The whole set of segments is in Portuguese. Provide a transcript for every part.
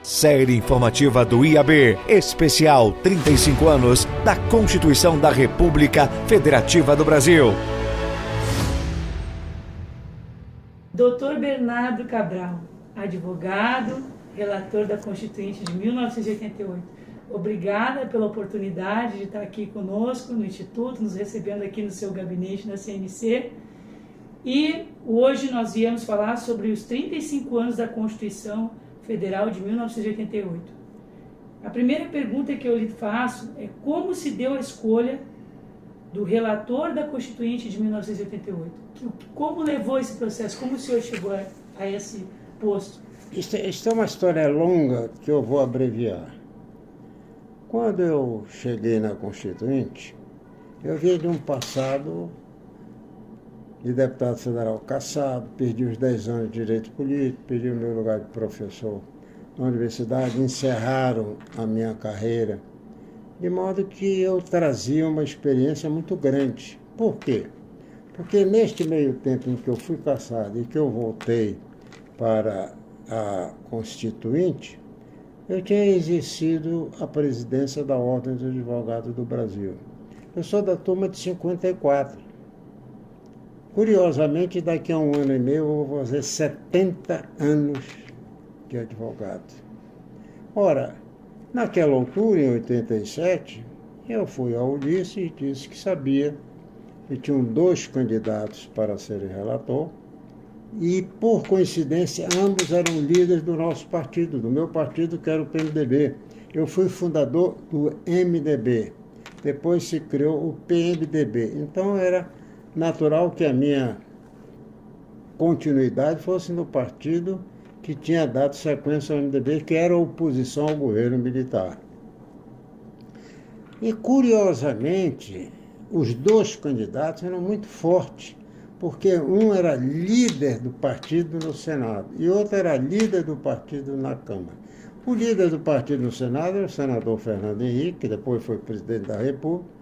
Série informativa do IAB, especial 35 anos da Constituição da República Federativa do Brasil. Dr. Bernardo Cabral, advogado, relator da Constituinte de 1988. Obrigada pela oportunidade de estar aqui conosco no Instituto, nos recebendo aqui no seu gabinete na CNC. E hoje nós viemos falar sobre os 35 anos da Constituição Federal de 1988. A primeira pergunta que eu lhe faço é como se deu a escolha do relator da Constituinte de 1988? Como levou esse processo? Como o senhor chegou a esse posto? Isso é uma história longa que eu vou abreviar. Quando eu cheguei na Constituinte, eu vim de um passado de deputado federal cassado, perdi os 10 anos de direito político, perdi o meu lugar de professor na universidade, encerraram a minha carreira, de modo que eu trazia uma experiência muito grande. Por quê? Porque neste meio tempo em que eu fui cassado e que eu voltei para a Constituinte, eu tinha exercido a presidência da Ordem dos Advogados do Brasil. Eu sou da turma de 54. Curiosamente, daqui a um ano e meio, eu vou fazer 70 anos de advogado. Ora, naquela altura, em 87, eu fui ao Ulisses e disse que sabia que tinham 2 candidatos para serem relator e, por coincidência, ambos eram líderes do nosso partido, do meu partido, que era o PMDB. Eu fui fundador do MDB. Depois se criou o PMDB. Então, era natural que a minha continuidade fosse no partido que tinha dado sequência ao MDB, que era a oposição ao governo militar. E, curiosamente, os 2 candidatos eram muito fortes, porque um era líder do partido no Senado e outro era líder do partido na Câmara. O líder do partido no Senado era o senador Fernando Henrique, que depois foi presidente da República,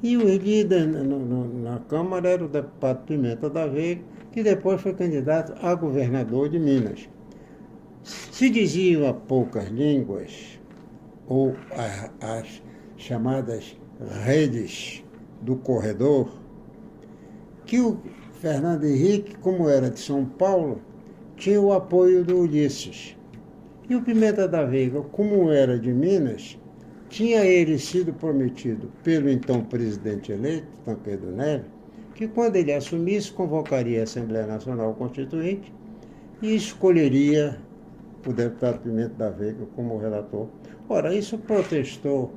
e o líder na Câmara era o deputado Pimenta da Veiga, que depois foi candidato a governador de Minas. Se diziam a poucas línguas, ou as chamadas redes do corredor, que o Fernando Henrique, como era de São Paulo, tinha o apoio do Ulisses. E o Pimenta da Veiga, como era de Minas, tinha ele sido prometido pelo então presidente eleito, Tancredo Neves, que quando ele assumisse, convocaria a Assembleia Nacional Constituinte e escolheria o deputado Pimenta da Veiga como relator. Ora, isso protestou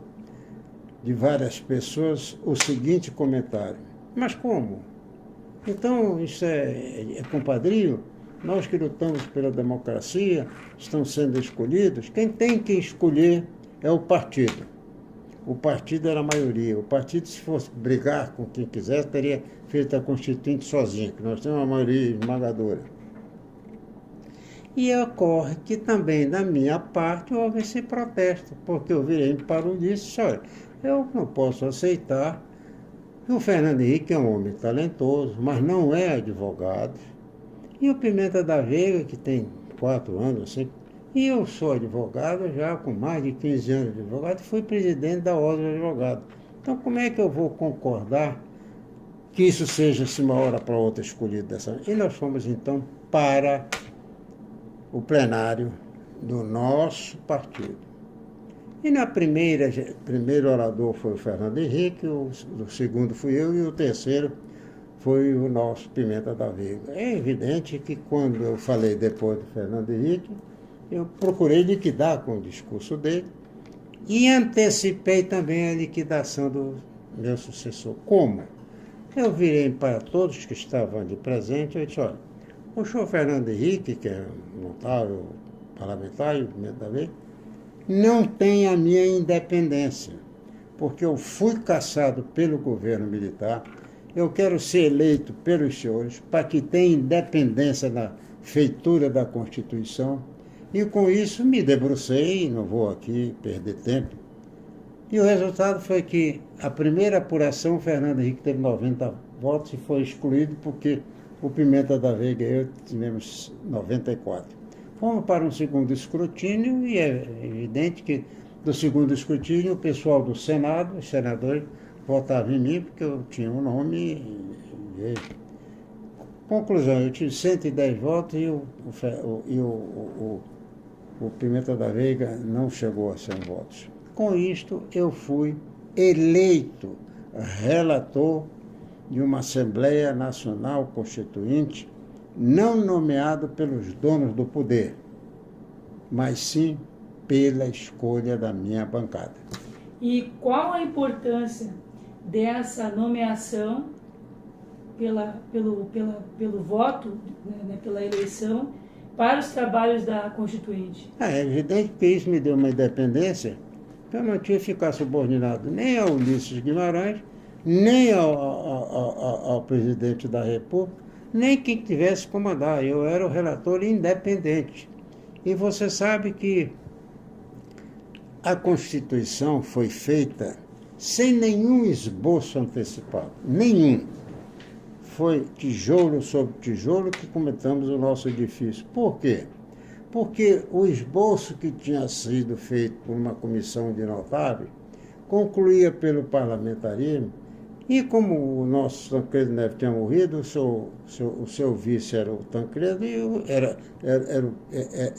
de várias pessoas o seguinte comentário: mas como? Então isso é compadrio? Nós que lutamos pela democracia, estão sendo escolhidos? Quem tem que escolher é o partido. O partido era a maioria. O partido, se fosse brigar com quem quisesse, teria feito a Constituinte sozinho, que nós temos uma maioria esmagadora. E ocorre que também, da minha parte, houve esse protesto, porque eu virei para o Ulisses e disse: olha, eu não posso aceitar que o Fernando Henrique é um homem talentoso, mas não é advogado, e o Pimenta da Veiga, que tem 4 anos, 5, e eu sou advogado já com mais de 15 anos de advogado, fui presidente da Ordem dos Advogados. Então, como é que eu vou concordar que isso seja, de uma hora para outra, escolhido dessa? E nós fomos, então, para o plenário do nosso partido. E na primeiro orador foi o Fernando Henrique, o segundo fui eu e o terceiro foi o nosso Pimenta da Veiga. É evidente que quando eu falei depois do Fernando Henrique, eu procurei liquidar com o discurso dele e antecipei também a liquidação do meu sucessor. Como? Eu virei para todos que estavam ali presentes e disse: olha, o senhor Fernando Henrique, que é um notável parlamentar e o Pimenta da Veiga, não tem a minha independência, porque eu fui cassado pelo governo militar, eu quero ser eleito pelos senhores para que tenha independência na feitura da Constituição, e com isso me debrucei, não vou aqui perder tempo, e o resultado foi que a primeira apuração, o Fernando Henrique teve 90 votos e foi excluído porque o Pimenta da Veiga e eu tivemos 94. Fomos para um segundo escrutínio e é evidente que do segundo escrutínio o pessoal do Senado, os senadores, votavam em mim porque eu tinha um nome. Conclusão, eu tive 110 votos e o Pimenta da Veiga não chegou a 100 votos. Com isto, eu fui eleito relator de uma Assembleia Nacional Constituinte, não nomeado pelos donos do poder, mas sim pela escolha da minha bancada. E qual a importância dessa nomeação pelo voto, né, pela eleição, para os trabalhos da Constituinte? É evidente que isso me deu uma independência, que eu não tinha que ficar subordinado nem ao Ulisses Guimarães, nem ao presidente da República, nem quem tivesse que comandar. Eu era o relator independente. E você sabe que a Constituição foi feita sem nenhum esboço antecipado. Nenhum. Foi tijolo sobre tijolo que começamos o nosso edifício. Por quê? Porque o esboço que tinha sido feito por uma comissão de notáveis concluía pelo parlamentarismo. E como o nosso Tancredo Neves tinha morrido, o seu vice era o Tancredo e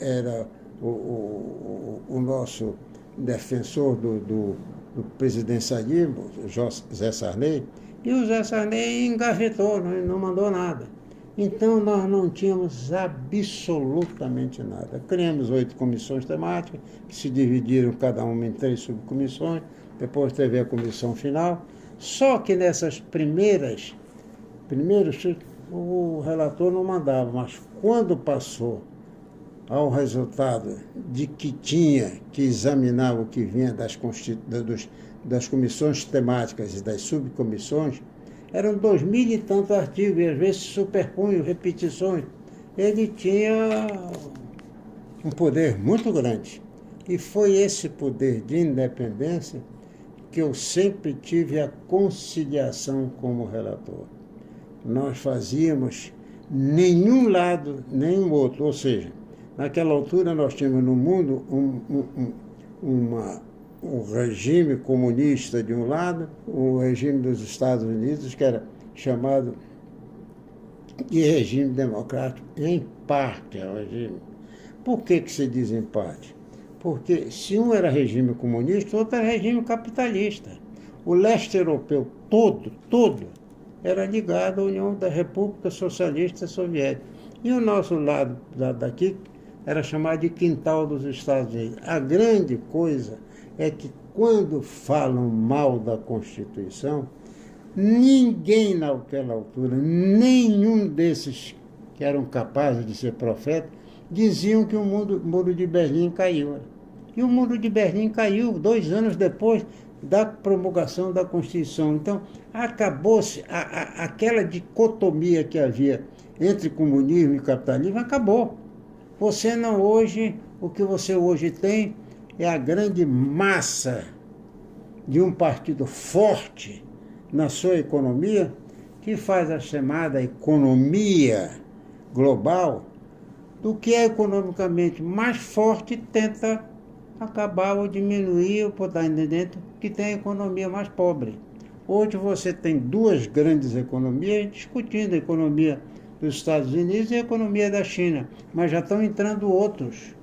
era o nosso defensor do presidencialismo, Zé Sarney, e o Zé Sarney engavetou, não mandou nada. Então nós não tínhamos absolutamente nada. Criamos 8 comissões temáticas, que se dividiram cada uma em 3 subcomissões, depois teve a comissão final. Só que nessas primeiros, o relator não mandava, mas quando passou ao resultado de que tinha que examinar o que vinha das comissões temáticas e das subcomissões, eram 2.000 e tantos artigos, e às vezes se superpunham repetições. Ele tinha um poder muito grande. E foi esse poder de independência que eu sempre tive a conciliação como relator. Nós fazíamos nenhum lado, nem o outro. Ou seja, naquela altura nós tínhamos no mundo um regime comunista de um lado, o regime dos Estados Unidos, que era chamado de regime democrático, em parte é o regime. Por que se diz em parte? Porque se um era regime comunista, o outro era regime capitalista. O leste europeu todo, era ligado à União da República Socialista Soviética. E o nosso lado daqui era chamado de quintal dos Estados Unidos. A grande coisa é que quando falam mal da Constituição, ninguém naquela altura, nenhum desses que eram capazes de ser profetas, diziam que o muro de Berlim caiu. E o muro de Berlim caiu 2 anos depois da promulgação da Constituição. Então, acabou-se aquela dicotomia que havia entre comunismo e capitalismo, acabou. Você não hoje, o que você hoje tem é a grande massa de um partido forte na sua economia, que faz a chamada economia global, do que é economicamente mais forte tenta acabar ou diminuir, ou botar dentro, que tem a economia mais pobre. Hoje você tem 2 grandes economias discutindo a economia dos Estados Unidos e a economia da China, mas já estão entrando outros.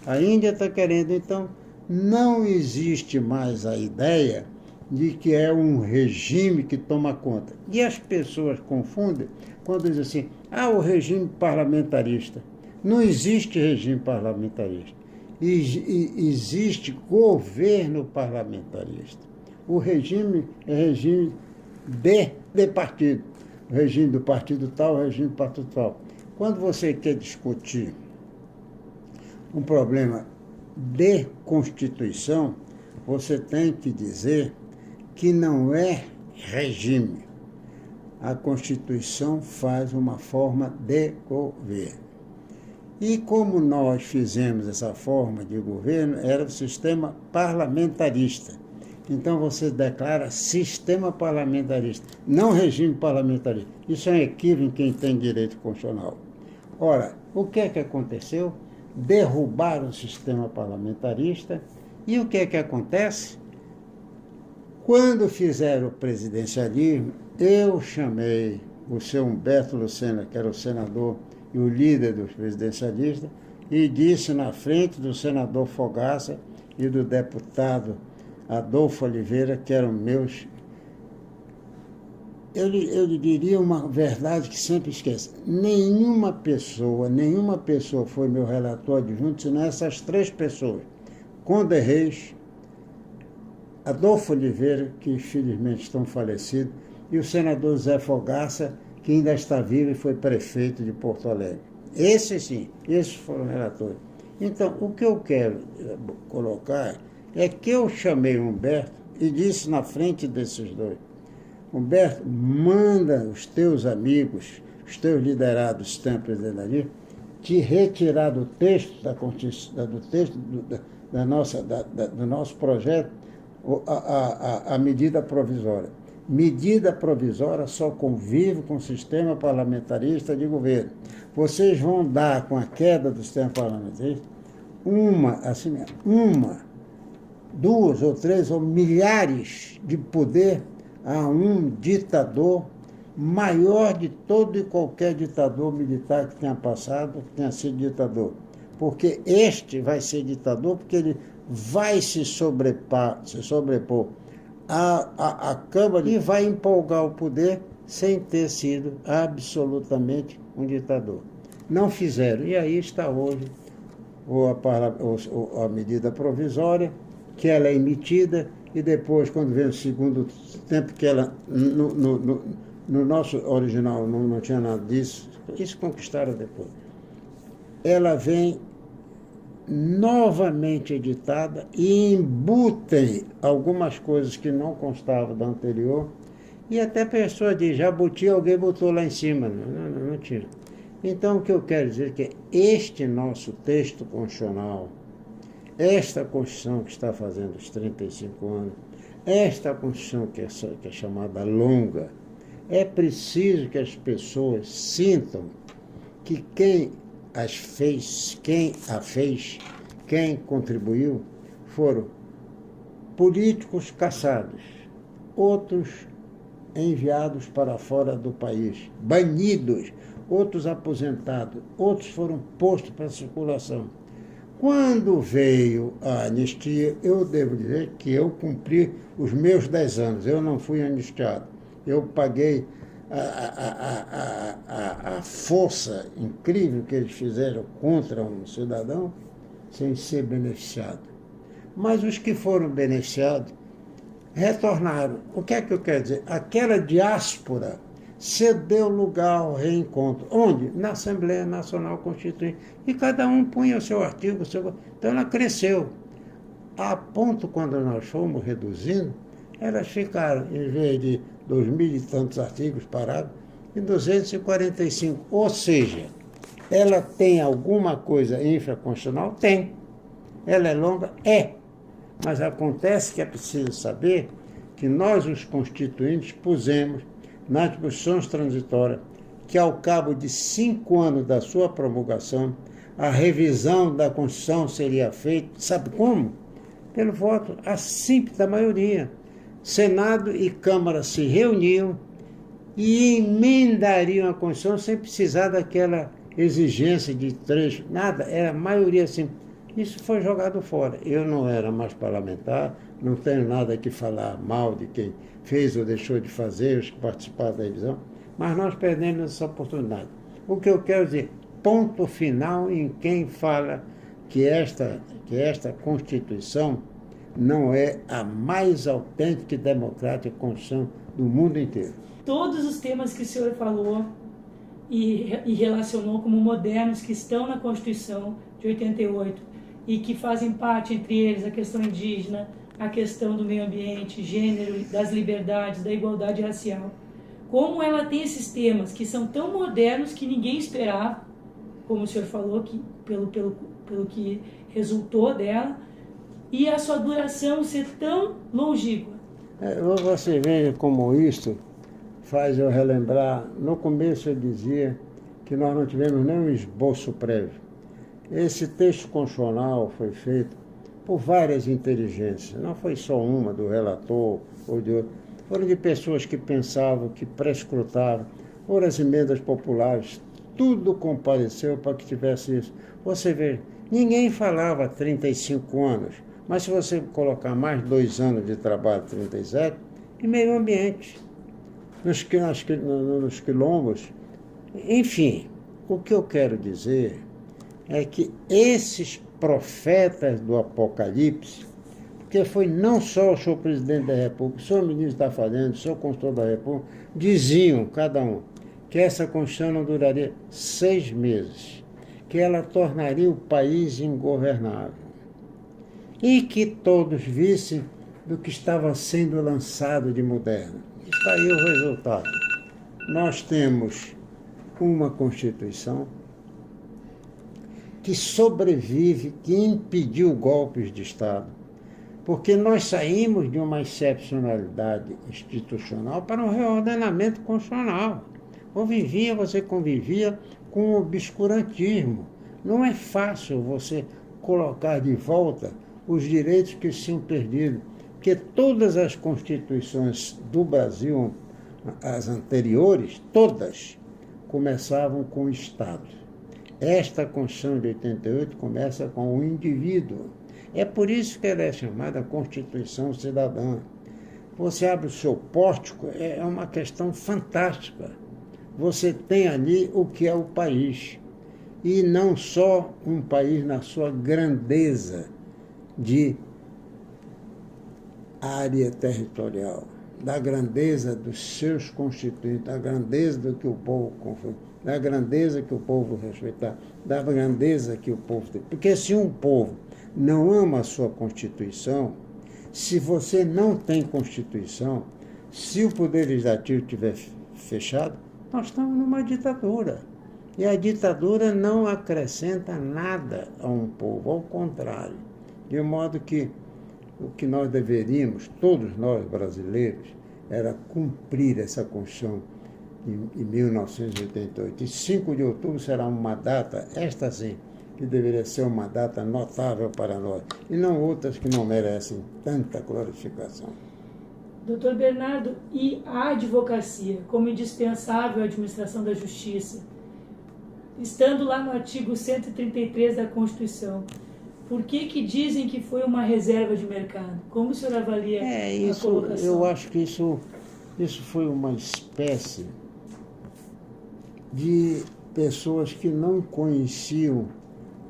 A Índia está querendo, então não existe mais a ideia de que é um regime que toma conta. E as pessoas confundem quando dizem assim, o regime parlamentarista. Não existe regime parlamentarista. Existe governo parlamentarista. O regime é regime de partido. O regime do partido tal, o regime do partido tal. Quando você quer discutir um problema de Constituição, você tem que dizer que não é regime. A Constituição faz uma forma de governo. E como nós fizemos essa forma de governo, era o sistema parlamentarista. Então você declara sistema parlamentarista, não regime parlamentarista. Isso é um equívoco em quem tem direito constitucional. Ora, o que é que aconteceu? derrubaram o sistema parlamentarista. E o que é que acontece? Quando fizeram o presidencialismo, eu chamei o seu Humberto Lucena, que era o senador e o líder dos presidencialistas, e disse na frente do senador Fogaça e do deputado Adolfo Oliveira, que eram meus. Eu lhe diria uma verdade que sempre esquece. Nenhuma pessoa foi meu relator adjunto, senão essas 3 pessoas. Conde Reis, Adolfo Oliveira, que infelizmente estão falecidos, e o senador Zé Fogaça, que ainda está vivo e foi prefeito de Porto Alegre. Esses sim, esses foram relatores. Então, o que eu quero colocar é que eu chamei o Humberto e disse na frente desses 2, Humberto, manda os teus amigos, os teus liderados do sistema presidencialista, te retirar do texto da Constituição, do texto do nosso projeto, a medida provisória. Medida provisória só convive com o sistema parlamentarista de governo. Vocês vão dar, com a queda do sistema parlamentarista, uma, 2 ou 3 ou milhares de poder a um ditador maior de todo e qualquer ditador militar que tenha passado, que tenha sido ditador. Porque este vai ser ditador, porque ele vai se sobrepor à Câmara e vai empolgar o poder sem ter sido absolutamente um ditador. Não fizeram. E aí está hoje a medida provisória, que ela é emitida, e depois, quando vem o segundo tempo, que ela, no nosso original não tinha nada disso, isso conquistaram depois. Ela vem novamente editada e embutem algumas coisas que não constavam da anterior, e até a pessoa de Jabuti, alguém botou lá em cima, não tinha. Então, o que eu quero dizer é que este nosso texto constitucional, esta Constituição que está fazendo os 35 anos, esta Constituição que é chamada longa, é preciso que as pessoas sintam que quem a fez, quem contribuiu, foram políticos caçados, outros enviados para fora do país, banidos, outros aposentados, outros foram postos para circulação. Quando veio a anistia, eu devo dizer que eu cumpri os meus 10 anos, eu não fui anistiado. Eu paguei a força incrível que eles fizeram contra um cidadão sem ser beneficiado. Mas os que foram beneficiados retornaram. O que é que eu quero dizer? Aquela diáspora cedeu lugar ao reencontro. Onde? Na Assembleia Nacional Constituinte. E cada um punha o seu artigo, então ela cresceu. A ponto, quando nós fomos reduzindo, elas ficaram, em vez de 2.000 e tantos artigos parados, em 245. Ou seja, ela tem alguma coisa infraconstitucional? Tem. Ela é longa? É. Mas acontece que é preciso saber que nós, os constituintes, pusemos nas disposições transitórias que, ao cabo de 5 anos da sua promulgação, a revisão da Constituição seria feita, sabe como? Pelo voto simples da maioria. Senado e Câmara se reuniam e emendariam a Constituição sem precisar daquela exigência de 3, nada, era maioria simples. Isso foi jogado fora. Eu não era mais parlamentar, não tenho nada que falar mal de quem fez ou deixou de fazer, os que participaram da revisão, mas nós perdemos essa oportunidade. O que eu quero dizer, ponto final em quem fala que esta Constituição não é a mais autêntica e democrática Constituição do mundo inteiro. Todos os temas que o senhor falou e relacionou como modernos que estão na Constituição de 88 e que fazem parte, entre eles, a questão indígena, a questão do meio ambiente, gênero, das liberdades, da igualdade racial. Como ela tem esses temas que são tão modernos que ninguém esperava, como o senhor falou, que, pelo que resultou dela, e a sua duração ser tão longínqua. Você veja como isto faz eu relembrar. No começo eu dizia que nós não tivemos nenhum esboço prévio. Esse texto constitucional foi feito por várias inteligências, não foi só uma do relator ou de outro, foram de pessoas que pensavam, que prescrutaram, foram as emendas populares, tudo compareceu para que tivesse isso. Você vê, ninguém falava 35 anos, mas se você colocar mais 2 anos de trabalho, 37, e meio ambiente, nos quilombos, enfim, o que eu quero dizer é que esses profetas do Apocalipse, porque foi não só o senhor presidente da República, o senhor ministro da Fazenda, o senhor consultor da República, diziam, cada um, que essa Constituição não duraria 6 meses, que ela tornaria o país ingovernável, e que todos vissem do que estava sendo lançado de moderno. Está aí o resultado. Nós temos uma Constituição que sobrevive, que impediu golpes de Estado, porque nós saímos de uma excepcionalidade institucional para um reordenamento constitucional. Você convivia com o obscurantismo. Não é fácil você colocar de volta os direitos que se tinham perdido, porque todas as constituições do Brasil, as anteriores, todas, começavam com o Estado. Esta Constituição de 88 começa com o indivíduo. É por isso que ela é chamada Constituição Cidadã. Você abre o seu pórtico, é uma questão fantástica. Você tem ali o que é o país. E não só um país na sua grandeza de área territorial, da grandeza dos seus constituintes, da grandeza do que o povo confia, da grandeza que o povo respeitar, da grandeza que o povo tem. Porque se um povo não ama a sua Constituição, se você não tem Constituição, se o Poder Legislativo estiver fechado, nós estamos numa ditadura. E a ditadura não acrescenta nada a um povo, ao contrário. De modo que o que nós deveríamos, todos nós brasileiros, era cumprir essa Constituição de 1988. E 5 de outubro será uma data, esta sim, que deveria ser uma data notável para nós, e não outras que não merecem tanta glorificação. Doutor Bernardo, e a advocacia como indispensável à administração da justiça, estando lá no artigo 133 da Constituição, por que dizem que foi uma reserva de mercado? Como o senhor avalia a colocação? Eu acho que isso foi uma espécie de pessoas que não conheciam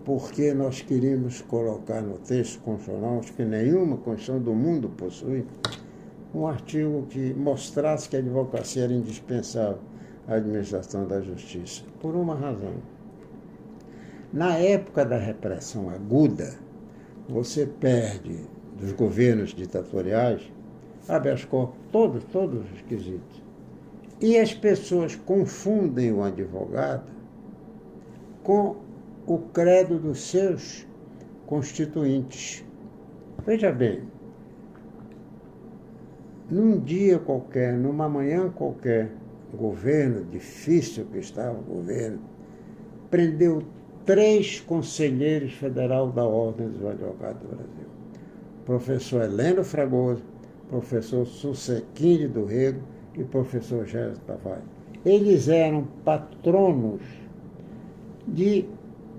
porque nós queríamos colocar no texto constitucional, acho que nenhuma Constituição do mundo possui, um artigo que mostrasse que a advocacia era indispensável à administração da justiça, por uma razão. Na época da repressão aguda, você perde dos governos ditatoriais, habeas corpus, todos os quesitos. E as pessoas confundem o advogado com o credo dos seus constituintes. Veja bem, num dia qualquer, numa manhã qualquer, o governo, difícil que estava o governo, prendeu 3 conselheiros federais da Ordem dos Advogados do Brasil. Professor Heleno Fragoso, professor Susequini do Rego e professor Gésio Tavares. Eles eram patronos de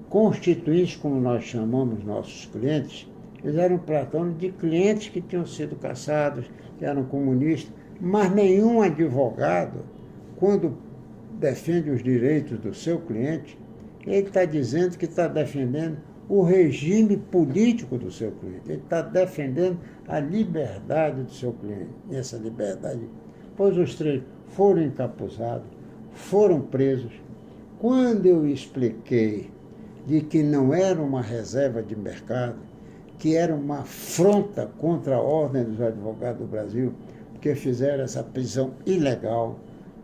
constituintes, como nós chamamos nossos clientes. Eles eram patronos de clientes que tinham sido caçados, que eram comunistas, mas nenhum advogado, quando defende os direitos do seu cliente, ele está dizendo que está defendendo o regime político do seu cliente. Ele está defendendo a liberdade do seu cliente. E essa liberdade, pois os 3 foram encapuzados, foram presos. Quando eu expliquei de que não era uma reserva de mercado, que era uma afronta contra a Ordem dos Advogados do Brasil, porque fizeram essa prisão ilegal,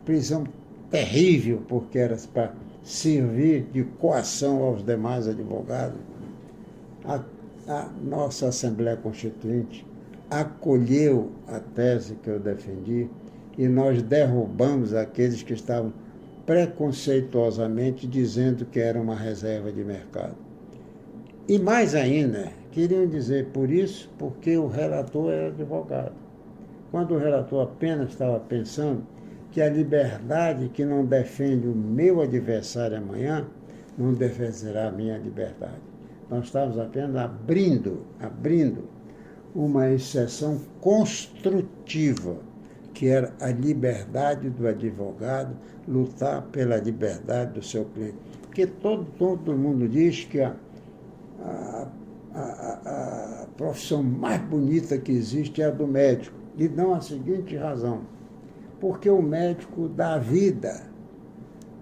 prisão terrível, porque era para servir de coação aos demais advogados. A nossa Assembleia Constituinte acolheu a tese que eu defendi e nós derrubamos aqueles que estavam preconceituosamente dizendo que era uma reserva de mercado. E mais ainda, queriam dizer por isso, porque o relator era advogado. Quando o relator apenas estava pensando que a liberdade que não defende o meu adversário amanhã, não defenderá a minha liberdade. Nós estávamos apenas abrindo uma exceção construtiva, que era a liberdade do advogado lutar pela liberdade do seu cliente. Porque todo mundo diz que a profissão mais bonita que existe é a do médico, e dão a seguinte razão: porque o médico dá vida.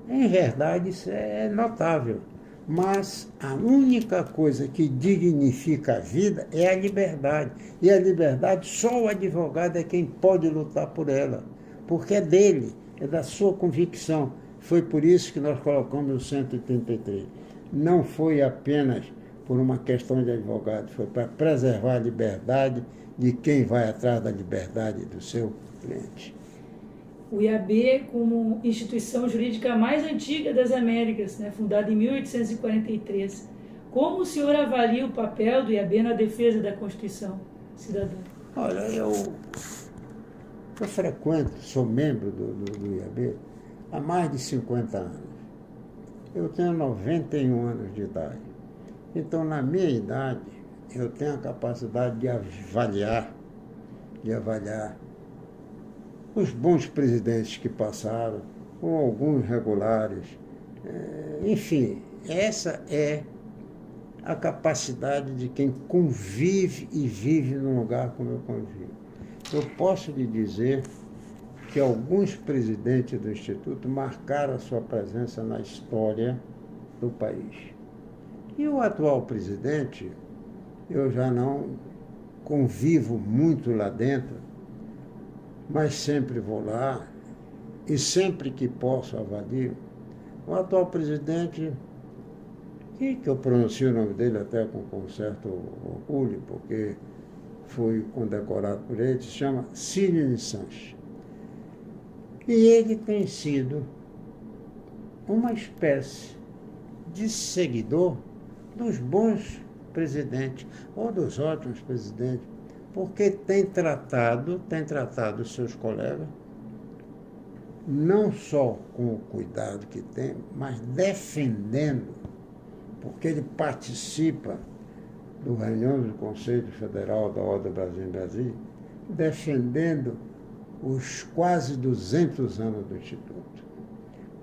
Em verdade, isso é notável, mas a única coisa que dignifica a vida é a liberdade, e a liberdade só o advogado é quem pode lutar por ela, porque é dele, é da sua convicção. Foi por isso que nós colocamos o 133. Não foi apenas por uma questão de advogado, foi para preservar a liberdade de quem vai atrás da liberdade do seu cliente. O IAB, como instituição jurídica mais antiga das Américas, né, fundada em 1843. Como o senhor avalia o papel do IAB na defesa da Constituição cidadã? Olha, eu frequento, sou membro do IAB há mais de 50 anos. Eu tenho 91 anos de idade. Então, na minha idade, eu tenho a capacidade de avaliar os bons presidentes que passaram, ou alguns regulares. Enfim, essa é a capacidade de quem convive e vive num lugar como eu convivo. Eu posso lhe dizer que alguns presidentes do Instituto marcaram a sua presença na história do país. E o atual presidente, eu já não convivo muito lá dentro, mas sempre vou lá e sempre que posso avalio. O atual presidente, que eu pronuncio o nome dele até com certo orgulho, porque fui condecorado por ele, se chama Cyril Sanches. E ele tem sido uma espécie de seguidor dos bons presidentes, ou dos ótimos presidentes, porque tem tratado os seus colegas, não só com o cuidado que tem, mas defendendo, porque ele participa do reunião do Conselho Federal da Ordem Brasil em Brasília, defendendo os quase 200 anos do Instituto.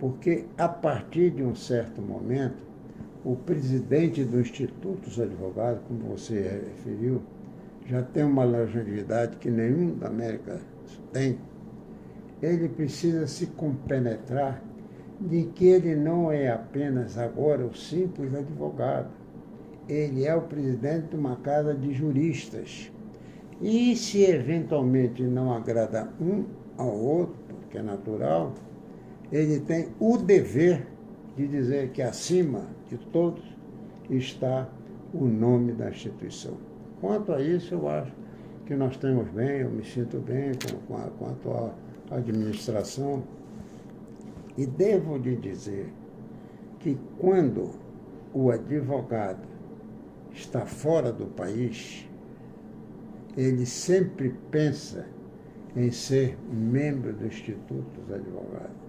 Porque, a partir de um certo momento, o presidente do Instituto dos Advogados, como você referiu, já tem uma longevidade que nenhum da América tem. Ele precisa se compenetrar de que ele não é apenas agora o simples advogado. Ele é o presidente de uma casa de juristas. E se eventualmente não agrada um ao outro, que é natural, ele tem o dever de dizer que acima de todos está o nome da instituição. Quanto a isso, eu acho que nós estamos bem, eu me sinto bem com a atual administração. E devo lhe dizer que quando o advogado está fora do país, ele sempre pensa em ser membro do Instituto dos Advogados.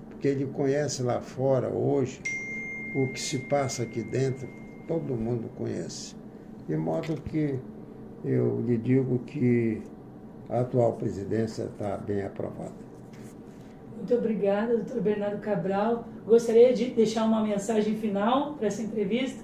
Porque ele conhece lá fora, hoje, o que se passa aqui dentro, todo mundo conhece. De modo que eu lhe digo que a atual presidência está bem aprovada. Muito obrigada, doutor Bernardo Cabral. Gostaria de deixar uma mensagem final para essa entrevista?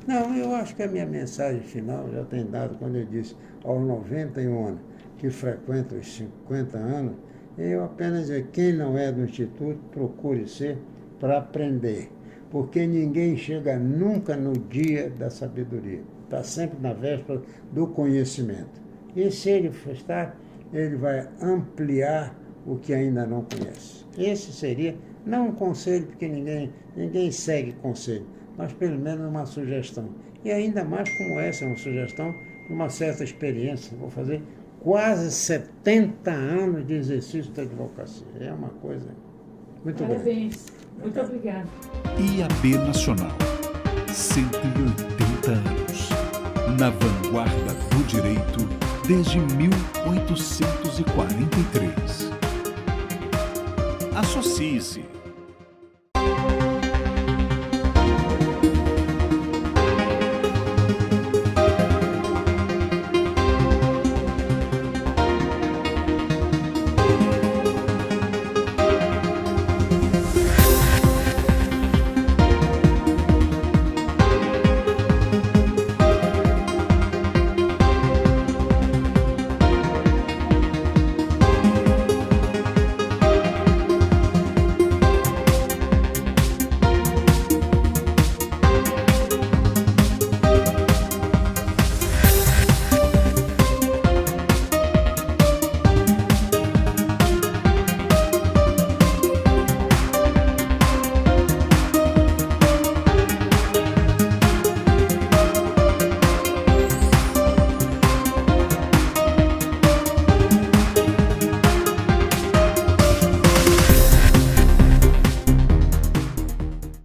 Não, eu acho que a minha mensagem final já tem dado quando eu disse, aos 91 anos, que frequento os 50 anos, eu apenas dizer, quem não é do Instituto, procure ser para aprender. Porque ninguém chega nunca no dia da sabedoria. Está sempre na véspera do conhecimento. E se ele estar, ele vai ampliar o que ainda não conhece. Esse seria, não um conselho, porque ninguém segue conselho, mas pelo menos uma sugestão. E ainda mais como essa, uma sugestão de uma certa experiência. Vou fazer quase 70 anos de exercício da advocacia. É uma coisa muito grande. Parabéns. Muito obrigada. IAB Nacional, 180 40 anos. Na vanguarda do direito desde 1843. Associe-se.